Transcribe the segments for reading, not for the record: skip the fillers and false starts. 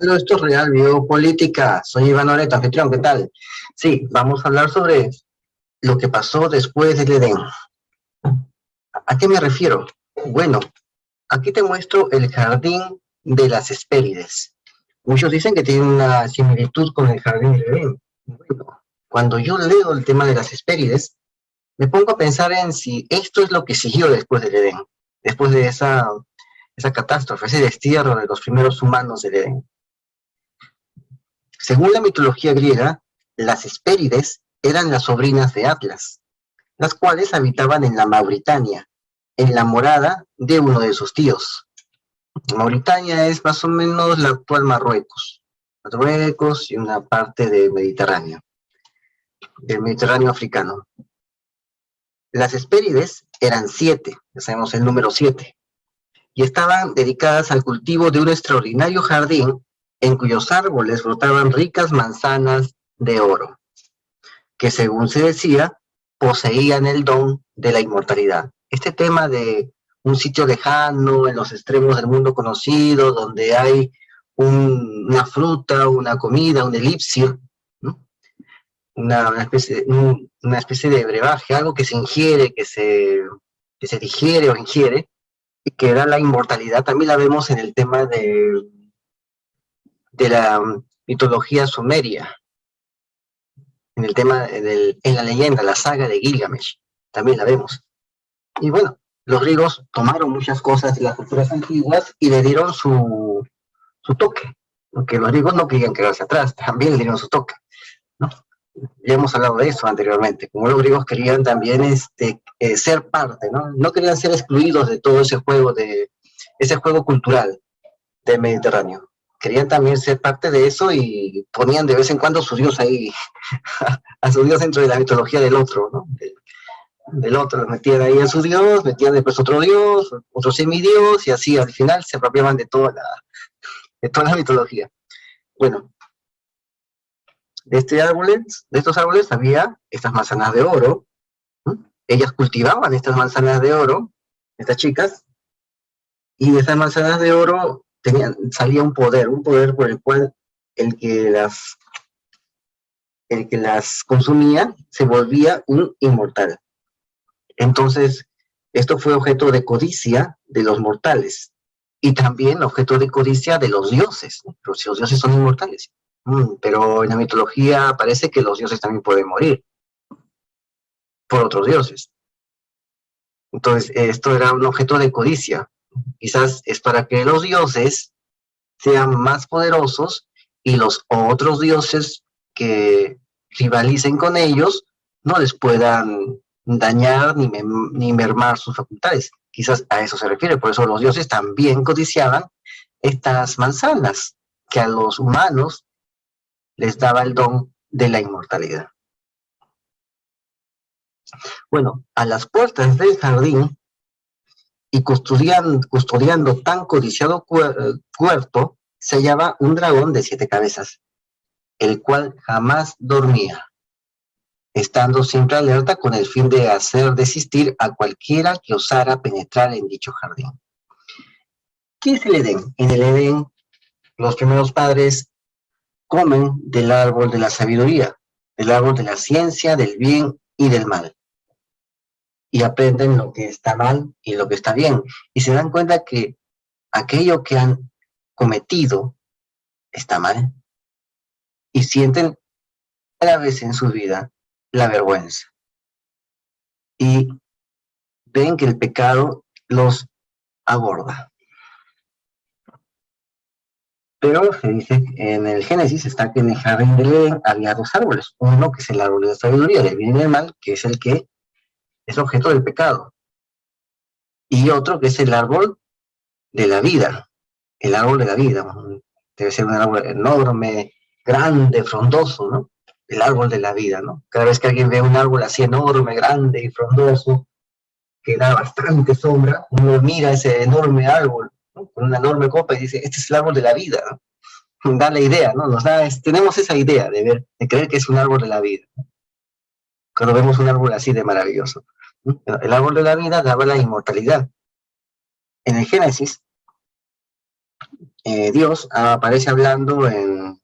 Pero esto es Real Biopolítica. Soy Iván Oreto, anfitrión, ¿qué tal? Sí, vamos a hablar sobre lo que pasó después del Edén. ¿A qué me refiero? Bueno, aquí te muestro el jardín de las Hespérides. Muchos dicen que tiene una similitud con el jardín del Edén. Bueno, cuando yo leo el tema de las Hespérides, me pongo a pensar en si esto es lo que siguió después del Edén, después de esa catástrofe, ese destierro de los primeros humanos del Edén. Según la mitología griega, las Hespérides eran las sobrinas de Atlas, las cuales habitaban en la Mauritania, en la morada de uno de sus tíos. Mauritania es más o menos la actual Marruecos. Marruecos y una parte del Mediterráneo africano. Las Hespérides eran 7, ya sabemos el número 7, y estaban dedicadas al cultivo de un extraordinario jardín en cuyos árboles brotaban ricas manzanas de oro, que según se decía, poseían el don de la inmortalidad. Este tema de un sitio lejano, en los extremos del mundo conocido, donde hay una fruta, una comida, un elixir, ¿no? una especie de brebaje, algo que se ingiere, que se digiere o ingiere, y que da la inmortalidad. También la vemos en el tema de la mitología sumeria, en el tema en la leyenda, la saga de Gilgamesh, también la vemos. Y bueno, los griegos tomaron muchas cosas de las culturas antiguas y le dieron su toque, porque los griegos no querían quedarse atrás, también le dieron su toque, ¿no? Ya hemos hablado de eso anteriormente, como los griegos querían también ser parte, ¿no? No querían ser excluidos de todo ese juego cultural del Mediterráneo. Querían también ser parte de eso y ponían de vez en cuando su dios ahí, a su dios dentro de la mitología del otro, ¿no? Del otro, metían ahí a su dios, metían después otro dios, otro semidios, y así al final se apropiaban de toda la mitología. Bueno, de estos árboles había estas manzanas de oro, ¿no? Ellas cultivaban estas manzanas de oro, estas chicas, y de esas manzanas de oro salía un poder por el cual el que las consumía se volvía un inmortal. Entonces, esto fue objeto de codicia de los mortales y también objeto de codicia de los dioses, ¿no? Pero si los dioses son inmortales. Pero en la mitología parece que los dioses también pueden morir por otros dioses. Entonces, esto era un objeto de codicia. Quizás es para que los dioses sean más poderosos y los otros dioses que rivalicen con ellos no les puedan dañar ni mermar sus facultades. Quizás a eso se refiere, por eso los dioses también codiciaban estas manzanas que a los humanos les daba el don de la inmortalidad. Bueno, a las puertas del jardín y custodiando tan codiciado huerto, se hallaba un dragón de 7 cabezas, el cual jamás dormía, estando siempre alerta con el fin de hacer desistir a cualquiera que osara penetrar en dicho jardín. ¿Qué es el Edén? En el Edén, los primeros padres comen del árbol de la sabiduría, del árbol de la ciencia, del bien y del mal, y aprenden lo que está mal y lo que está bien, y se dan cuenta que aquello que han cometido está mal, y sienten cada vez en su vida la vergüenza, y ven que el pecado los aborda. Pero se dice en el Génesis está que en el jardín del Edén había 2 árboles, uno que es el árbol de la sabiduría, del bien y del mal, que es el que es objeto del pecado, y otro que es el árbol de la vida, el árbol de la vida, debe ser un árbol enorme, grande, frondoso, ¿no? El árbol de la vida, ¿no? Cada vez que alguien ve un árbol así enorme, grande y frondoso, que da bastante sombra, uno mira ese enorme árbol, ¿no? Con una enorme copa y dice, este es el árbol de la vida, ¿no? Da la idea, ¿no? Tenemos esa idea de creer que es un árbol de la vida, ¿no? Cuando vemos un árbol así de maravilloso, ¿no? El árbol de la vida daba la inmortalidad. En el Génesis, Dios aparece hablando en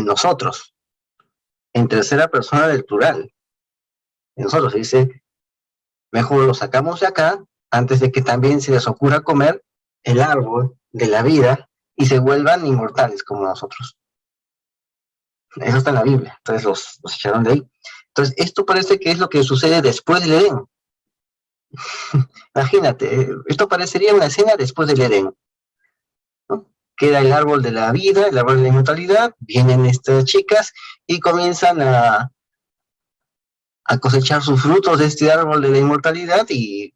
nosotros, en tercera persona del plural. En nosotros dice, mejor lo sacamos de acá antes de que también se les ocurra comer el árbol de la vida y se vuelvan inmortales como nosotros. Eso está en la Biblia, entonces los echaron de ahí. Entonces, esto parece que es lo que sucede después del Edén. Imagínate, esto parecería una escena después del Edén, ¿no? Queda el árbol de la vida, el árbol de la inmortalidad, vienen estas chicas y comienzan a cosechar sus frutos de este árbol de la inmortalidad y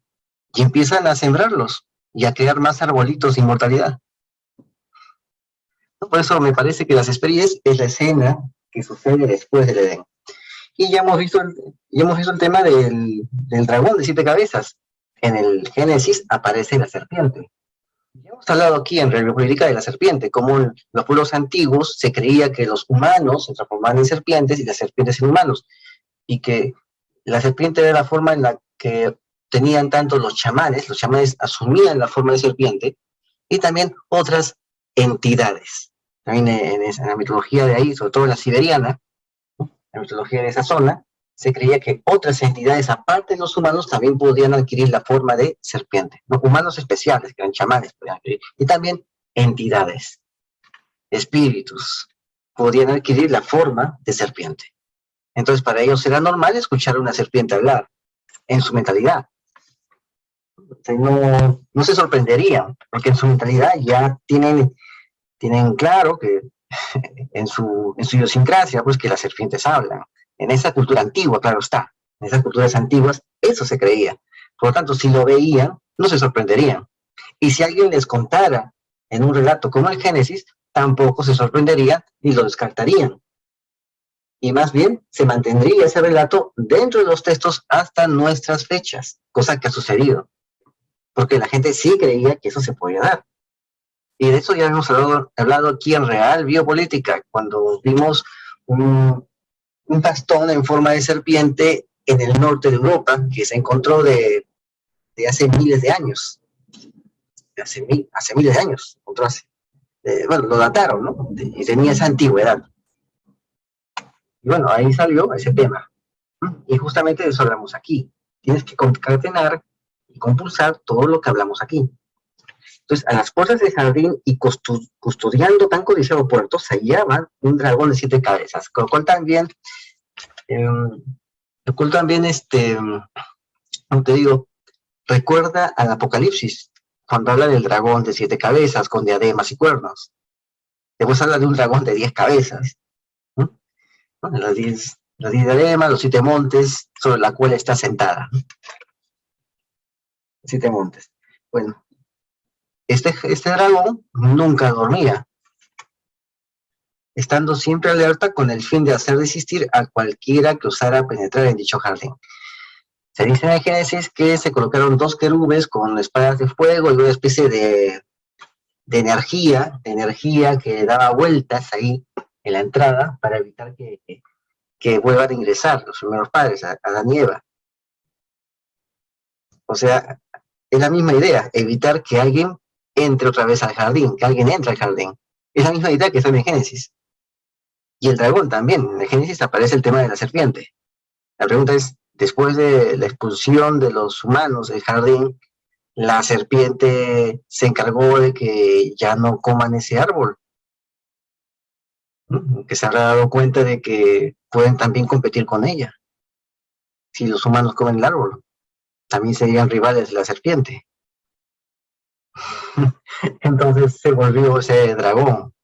empiezan a sembrarlos y a crear más arbolitos de inmortalidad. Por eso me parece que las Hespérides es la escena que sucede después del Edén. Y ya hemos visto el tema del dragón de 7 cabezas. En el Génesis aparece la serpiente. Ya hemos hablado aquí en República de la serpiente, como en los pueblos antiguos se creía que los humanos se transformaban en serpientes y las serpientes en humanos, y que la serpiente era la forma en la que tenían tanto los chamanes asumían la forma de serpiente, y también otras entidades. También en la mitología de ahí, sobre todo la siberiana, la mitología de esa zona, se creía que otras entidades, aparte de los humanos, también podían adquirir la forma de serpiente. ¿No? Humanos especiales, que eran chamanes, podían adquirir. Y también entidades, espíritus, podían adquirir la forma de serpiente. Entonces, para ellos era normal escuchar a una serpiente hablar, en su mentalidad. O sea, no se sorprenderían, porque en su mentalidad ya tienen claro que en su idiosincrasia, pues que las serpientes hablan. En esa cultura antigua, claro está, en esas culturas antiguas, eso se creía. Por lo tanto, si lo veían, no se sorprenderían. Y si alguien les contara en un relato como el Génesis, tampoco se sorprenderían ni lo descartarían. Y más bien se mantendría ese relato dentro de los textos hasta nuestras fechas, cosa que ha sucedido, porque la gente sí creía que eso se podía dar. Y de eso ya hemos hablado aquí en Real Biopolítica, cuando vimos un bastón en forma de serpiente en el norte de Europa, que se encontró de hace miles de años. Hace miles de años, encontró bueno, lo dataron, ¿no? Y tenía esa antigüedad. Y bueno, ahí salió ese tema. Y justamente de eso hablamos aquí. Tienes que concatenar y compulsar todo lo que hablamos aquí. Entonces, a las puertas del jardín y custodiando tan codiciado puerto, se hallaba un dragón de 7 cabezas, con lo cual también, como te digo, recuerda al Apocalipsis, cuando habla del dragón de 7 cabezas, con diademas y cuernos. Después habla de un dragón de 10 cabezas, ¿no? Las 10 diademas, los 7 montes sobre la cual está sentada. 7 montes. Bueno, este dragón nunca dormía, estando siempre alerta con el fin de hacer desistir a cualquiera que osara penetrar en dicho jardín. Se dice en el Génesis que se colocaron 2 querubes con espadas de fuego y una especie de energía que daba vueltas ahí en la entrada para evitar que vuelvan a ingresar los primeros padres, Adán y Eva. O sea, es la misma idea, evitar que alguien entre otra vez al jardín, que alguien entre al jardín. Es la misma idea que está en el Génesis. Y el dragón también, en el Génesis aparece el tema de la serpiente. La pregunta es, después de la expulsión de los humanos del jardín, la serpiente se encargó de que ya no coman ese árbol, ¿no? Que se habrá dado cuenta de que pueden también competir con ella. Si los humanos comen el árbol, también serían rivales de la serpiente. Entonces se volvió ese dragón.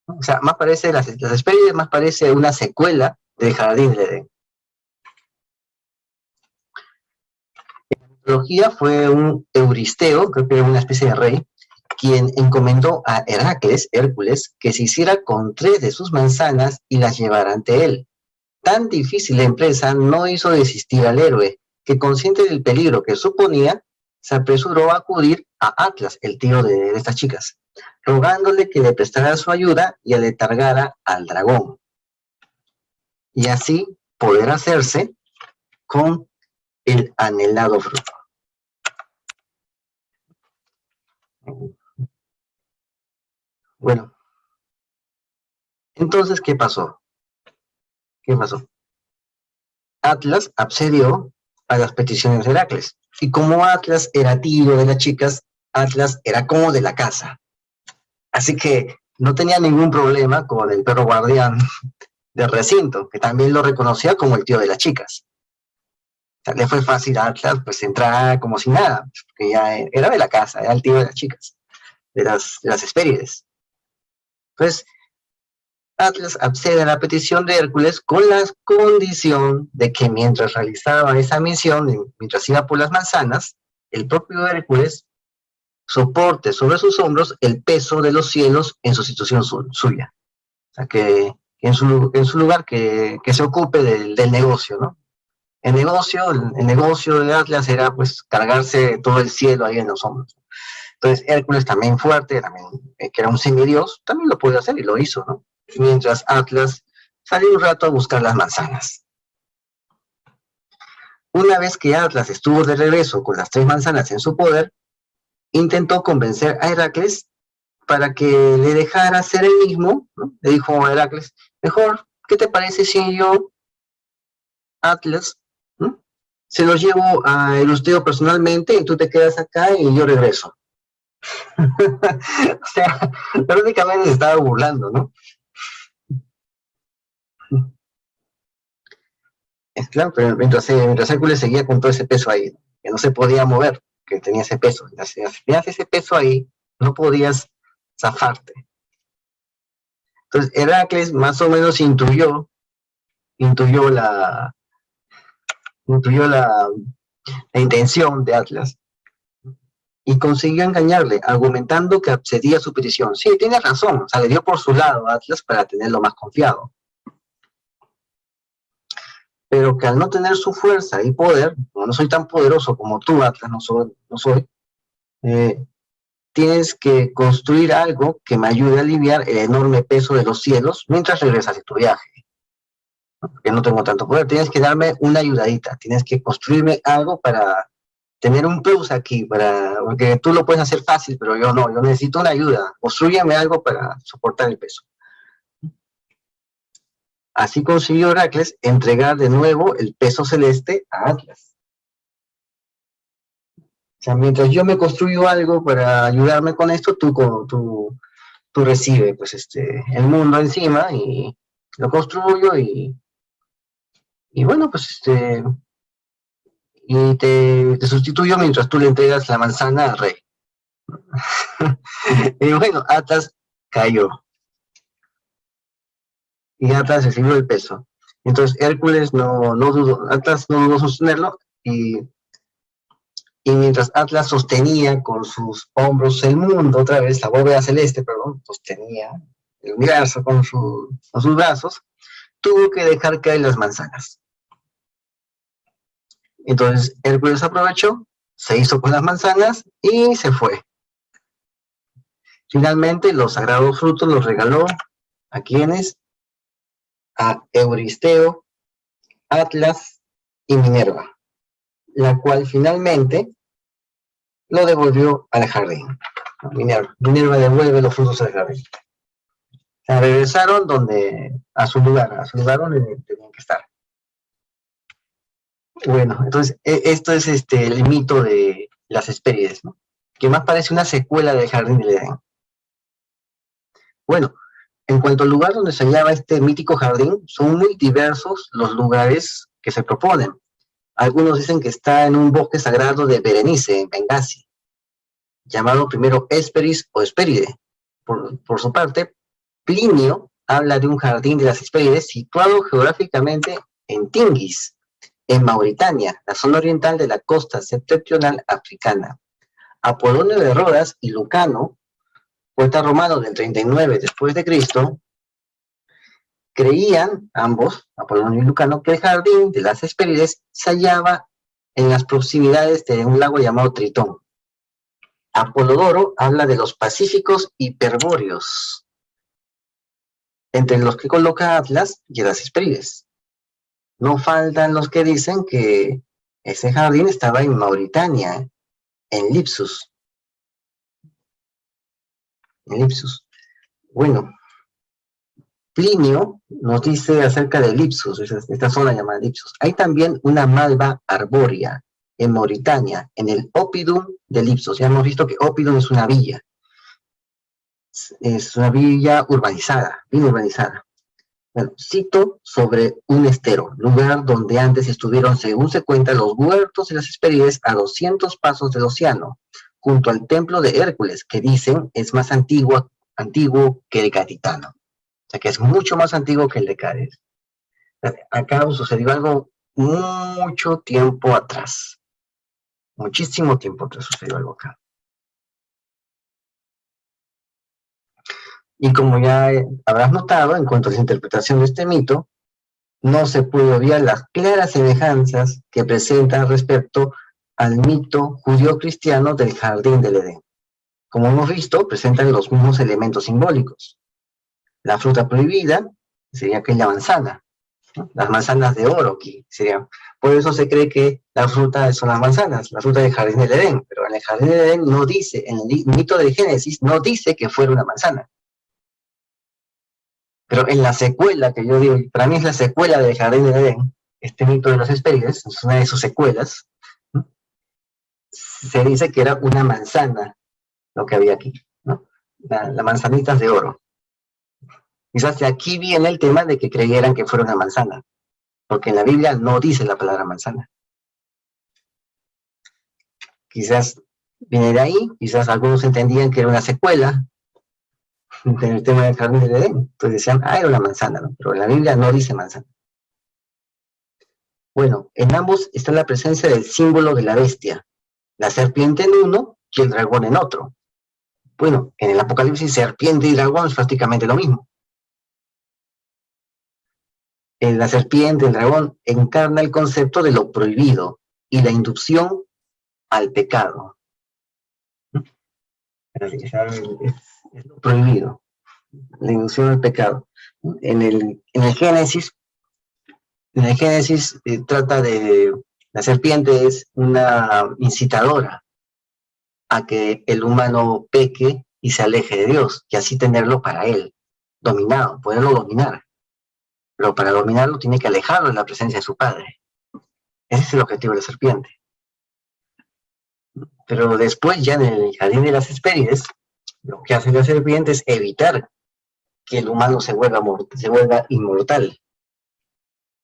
O sea, más parece, las Hespérides más parece una secuela del Jardín de Edén. La mitología fue un Euristeo, creo que era una especie de rey, quien encomendó a Hércules, que se hiciera con 3 de sus manzanas y las llevara ante él. Tan difícil la empresa no hizo desistir al héroe, que consciente del peligro que suponía, se apresuró a acudir a Atlas, el tío de estas chicas, rogándole que le prestara su ayuda y aletargara al dragón, y así poder hacerse con el anhelado fruto. Bueno, entonces, ¿qué pasó? ¿Qué pasó? Atlas accedió a las peticiones de Heracles. Y como Atlas era tío de las chicas, Atlas era como de la casa. Así que no tenía ningún problema con el perro guardián del recinto, que también lo reconocía como el tío de las chicas. O sea, le fue fácil a Atlas pues entrar como si nada, porque ya era de la casa, era el tío de las chicas, de las Hespérides. Entonces, Atlas accede a la petición de Hércules con la condición de que mientras realizaba esa misión, mientras iba por las manzanas, el propio Hércules soporte sobre sus hombros el peso de los cielos en sustitución suya. O sea, que en su lugar que se ocupe del negocio, ¿no? El negocio de Atlas era pues cargarse todo el cielo ahí en los hombros. Entonces Hércules también fuerte, también, que era un semidios, también lo podía hacer y lo hizo, ¿no? Mientras Atlas salió un rato a buscar las manzanas. Una vez que Atlas estuvo de regreso con las 3 manzanas en su poder, intentó convencer a Heracles para que le dejara ser él mismo, ¿no? Le dijo a Heracles, mejor, ¿qué te parece si yo, Atlas, ¿no? Se los llevo a Euristeo personalmente y tú te quedas acá y yo regreso? O sea, prácticamente se estaba burlando, ¿no? Es claro, pero mientras Hércules seguía con todo ese peso ahí, ¿no? Que no se podía mover, que tenía ese peso. Si tenías ese peso ahí, no podías zafarte. Entonces, Heracles más o menos intuyó la, intuyó la intención de Atlas y consiguió engañarle, argumentando que accedía a su petición. Sí, tiene razón, o sea, le dio por su lado a Atlas para tenerlo más confiado. Pero que al no tener su fuerza y poder, no soy tan poderoso como tú, Atlas, no soy, eh, tienes que construir algo que me ayude a aliviar el enorme peso de los cielos mientras regresas de tu viaje. Porque no tengo tanto poder, tienes que darme una ayudadita, tienes que construirme algo para tener un plus aquí, porque tú lo puedes hacer fácil, pero yo no, yo necesito una ayuda, construyeme algo para soportar el peso. Así consiguió Heracles entregar de nuevo el peso celeste a Atlas. O sea, mientras yo me construyo algo para ayudarme con esto, tú recibes pues, el mundo encima y lo construyo y bueno, pues y te sustituyo mientras tú le entregas la manzana al rey. Y bueno, Atlas cayó y Atlas recibió el peso. Entonces Hércules no dudó, Atlas no dudó sostenerlo y mientras Atlas sostenía con sus hombros el mundo, otra vez la bóveda celeste, perdón, sostenía el universo con sus brazos, tuvo que dejar caer las manzanas. Entonces Hércules aprovechó, se hizo con las manzanas y se fue. Finalmente los sagrados frutos los regaló a quienes, a Euristeo, Atlas y Minerva, la cual finalmente lo devolvió al jardín. Minerva devuelve los frutos al jardín. Se regresaron a su lugar donde tenían que estar. Bueno, entonces esto es el mito de las Hespérides, ¿no? Que más parece una secuela del Jardín del Edén. Bueno, en cuanto al lugar donde se hallaba este mítico jardín, son muy diversos los lugares que se proponen. Algunos dicen que está en un bosque sagrado de Berenice, en Bengasi, llamado primero Hesperis o Hespéride. Por su parte, Plinio habla de un jardín de las Hespérides situado geográficamente en Tingis, en Mauritania, la zona oriental de la costa septentrional africana. Apolonio de Rodas y Lucano, poeta romano del 39 después de Cristo, creían, ambos, Apolonio y Lucano, que el jardín de las Hespérides se hallaba en las proximidades de un lago llamado Tritón. Apolodoro habla de los pacíficos hiperbóreos, entre los que coloca Atlas y las Hespérides. No faltan los que dicen que ese jardín estaba en Mauritania, en Lipsus. Bueno, Plinio nos dice acerca de Lipsus, esta zona llamada Lipsus. Hay también una malva arbórea en Mauritania, en el Oppidum de Lipsus. Ya hemos visto que Oppidum es una villa urbanizada, bien urbanizada. Bueno, cito sobre un estero, lugar donde antes estuvieron, según se cuenta, los huertos y las Hespérides a 200 pasos del océano, junto al templo de Hércules, que dicen es más antiguo que el Gaditano. O sea, que es mucho más antiguo que el de Cádiz. Acá sucedió algo mucho tiempo atrás. Muchísimo tiempo atrás sucedió algo acá. Y como ya habrás notado, en cuanto a la interpretación de este mito, no se puede obviar las claras semejanzas que presentan respecto al mito judío-cristiano del jardín del Edén. Como hemos visto, presentan los mismos elementos simbólicos. La fruta prohibida sería aquella manzana, ¿no? Las manzanas de oro aquí serían. Por eso se cree que la fruta son las manzanas, la fruta del jardín del Edén, pero en el jardín del Edén no dice, en el mito del Génesis no dice que fuera una manzana. Pero en la secuela, que yo digo, para mí es la secuela del Jardín de Edén, este mito de las Hespérides, es una de sus secuelas, ¿no? Se dice que era una manzana lo que había aquí, ¿no? Las manzanitas de oro. Quizás de aquí viene el tema de que creyeran que fuera una manzana, porque en la Biblia no dice la palabra manzana. Quizás viene de ahí, quizás algunos entendían que era una secuela del tema del Jardín de Edén, entonces decían, era una manzana, ¿no? Pero en la Biblia no dice manzana. Bueno, en ambos está la presencia del símbolo de la bestia, la serpiente en uno y el dragón en otro. Bueno, en el Apocalipsis serpiente y dragón es prácticamente lo mismo. En la serpiente, el dragón, encarna el concepto de lo prohibido y la inducción al pecado. Es lo prohibido, la inducción al pecado. En el Génesis, trata de, la serpiente es una incitadora a que el humano peque y se aleje de Dios, y así tenerlo para él, dominado, poderlo dominar. Pero para dominarlo tiene que alejarlo de la presencia de su padre. Ese es el objetivo de la serpiente. Pero después, ya en el jardín de las Hespérides, lo que hace la serpiente es evitar que el humano se vuelva inmortal.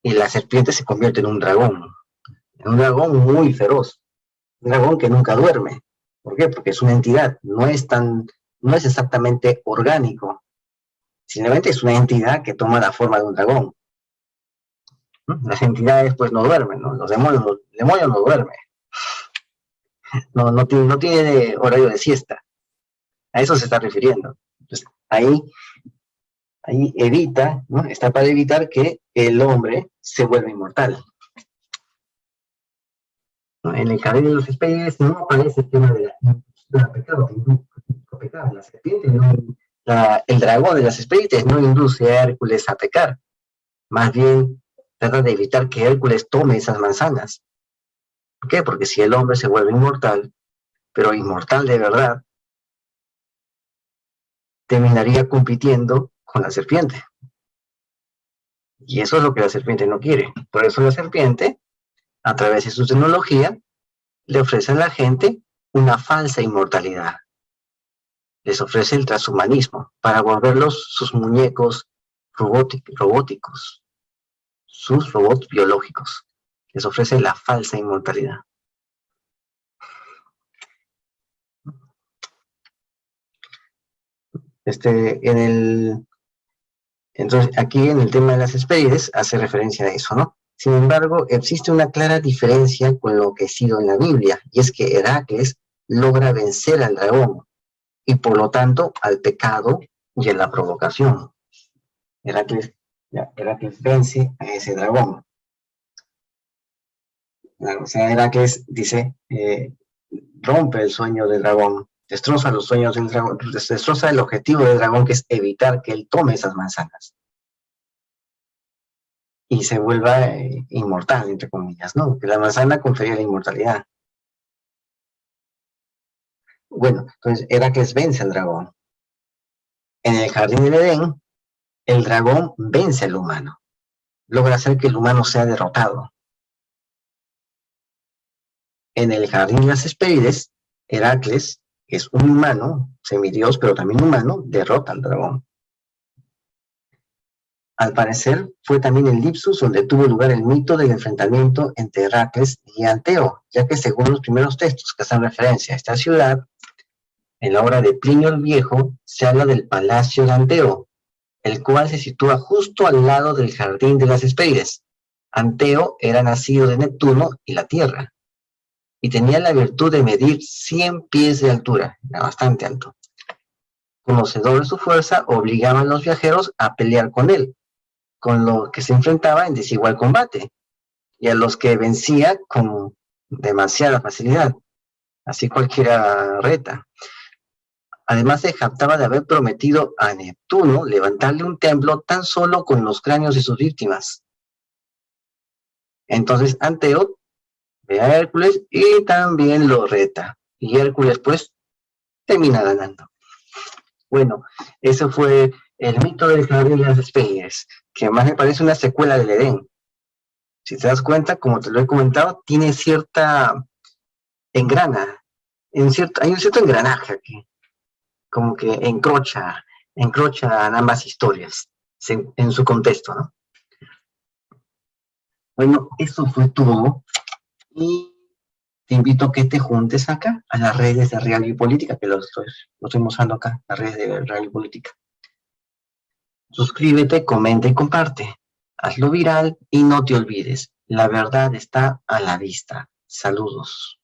Y la serpiente se convierte en un dragón muy feroz, un dragón que nunca duerme. ¿Por qué? Porque es una entidad, no es exactamente orgánico, simplemente es una entidad que toma la forma de un dragón. Las entidades pues no duermen, ¿no? El demonio no duerme, no tiene horario de siesta, a eso se está refiriendo. Entonces, ahí evita, ¿no? Está para evitar que el hombre se vuelva inmortal. ¿No? En el cabello de los especies no aparece el tema de la pecado, la serpiente, el dragón de las especies no induce a Hércules a pecar, más bien trata de evitar que Hércules tome esas manzanas. ¿Por qué? Porque si el hombre se vuelve inmortal, pero inmortal de verdad, terminaría compitiendo con la serpiente. Y eso es lo que la serpiente no quiere. Por eso la serpiente, a través de su tecnología, le ofrece a la gente una falsa inmortalidad. Les ofrece el transhumanismo para volverlos sus muñecos robóticos, sus robots biológicos. Les ofrece la falsa inmortalidad. Entonces, aquí en el tema de las Hespérides hace referencia a eso, ¿no? Sin embargo, existe una clara diferencia con lo que ha sido en la Biblia, y es que Heracles logra vencer al dragón, y por lo tanto al pecado y a la provocación. Heracles vence a ese dragón. O sea, Heracles dice, rompe el sueño del dragón, destroza los sueños del dragón, destroza el objetivo del dragón, que es evitar que él tome esas manzanas y se vuelva inmortal, entre comillas, ¿no? Que la manzana confería la inmortalidad. Bueno, entonces Heracles vence al dragón. En el jardín del Edén, el dragón vence al humano, logra hacer que el humano sea derrotado. En el jardín de las Hespérides, Heracles, que es un humano, semidios, pero también humano, derrota al dragón. Al parecer, fue también en Lipsus donde tuvo lugar el mito del enfrentamiento entre Heracles y Anteo, ya que según los primeros textos que hacen referencia a esta ciudad, en la obra de Plinio el Viejo, se habla del palacio de Anteo, el cual se sitúa justo al lado del jardín de las Hespérides. Anteo era nacido de Neptuno y la Tierra, y tenía la virtud de medir 100 pies de altura, era bastante alto. Conocedor de su fuerza, obligaba a los viajeros a pelear con él, con lo que se enfrentaba en desigual combate, y a los que vencía con demasiada facilidad, así cualquiera reta. Además se jactaba de haber prometido a Neptuno levantarle un templo tan solo con los cráneos de sus víctimas. Entonces Anteo ve a Hércules y también lo reta, y Hércules pues termina ganando. Bueno, eso fue el mito del jardín de las Hespérides, que más me parece una secuela del Edén. Si te das cuenta, como te lo he comentado, tiene cierta engrana, hay un cierto engranaje aquí, como que encrocha en ambas historias, en su contexto, ¿no? Bueno, eso fue todo, y te invito a que te juntes acá, a las redes de Real y Política, que lo estoy mostrando acá, las redes de Real y Política. Suscríbete, comenta y comparte. Hazlo viral y no te olvides, la verdad está a la vista. Saludos.